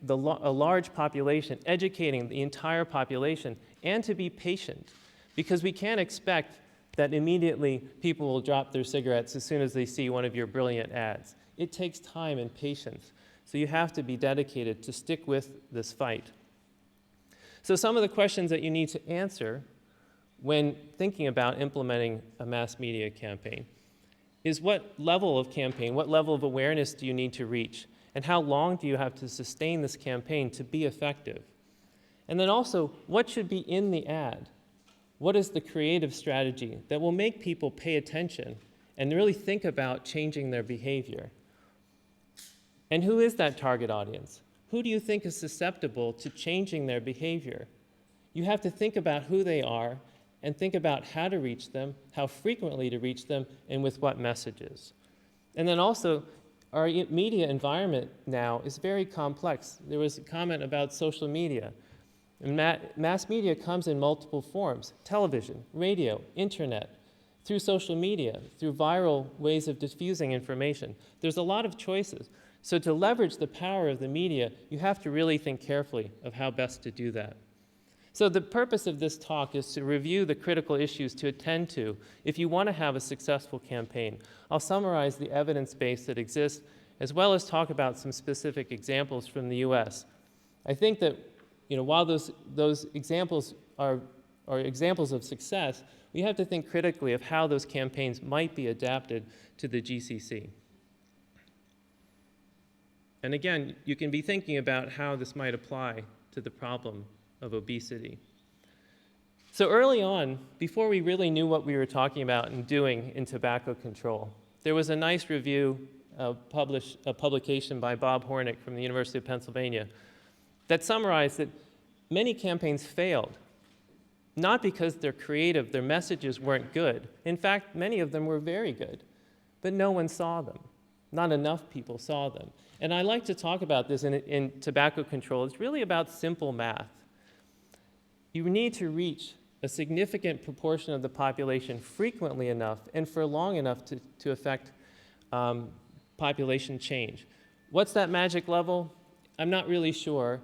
a large population, educating the entire population, and to be patient, because we can't expect that immediately people will drop their cigarettes as soon as they see one of your brilliant ads. It takes time and patience, so you have to be dedicated to stick with this fight. So some of the questions that you need to answer when thinking about implementing a mass media campaign is what level of campaign, what level of awareness do you need to reach, and how long do you have to sustain this campaign to be effective? And then also, what should be in the ad? What is the creative strategy that will make people pay attention and really think about changing their behavior? And who is that target audience? Who do you think is susceptible to changing their behavior? You have to think about who they are and think about how to reach them, how frequently to reach them, and with what messages. And then also, our media environment now is very complex. There was a comment about social media. And mass media comes in multiple forms: television, radio, internet, through social media, through viral ways of diffusing information. There's a lot of choices. So to leverage the power of the media, you have to really think carefully of how best to do that. So the purpose of this talk is to review the critical issues to attend to if you want to have a successful campaign. I'll summarize the evidence base that exists, as well as talk about some specific examples from the US. I think that while those examples are examples of success, we have to think critically of how those campaigns might be adapted to the GCC. And again, you can be thinking about how this might apply to the problem of obesity. So early on, before we really knew what we were talking about and doing in tobacco control, there was a nice review, a publication by Bob Hornick from the University of Pennsylvania that summarized that many campaigns failed, not because they're creative, their messages weren't good. In fact, many of them were very good, but no one saw them. Not enough people saw them. And I like to talk about this in tobacco control. It's really about simple math. You need to reach a significant proportion of the population frequently enough and for long enough to affect population change. What's that magic level? I'm not really sure,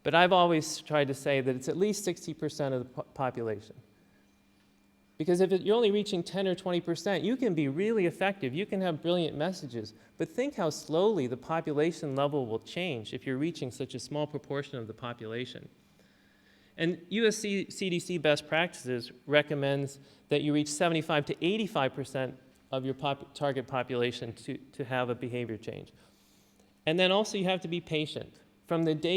but I've always tried to say that it's at least 60% of the population. Because if you're only reaching 10 or 20%, you can be really effective. You can have brilliant messages. But think how slowly the population level will change if you're reaching such a small proportion of the population. And US CDC best practices recommends that you reach 75 to 85% of your target population to have a behavior change. And then also you have to be patient. From the day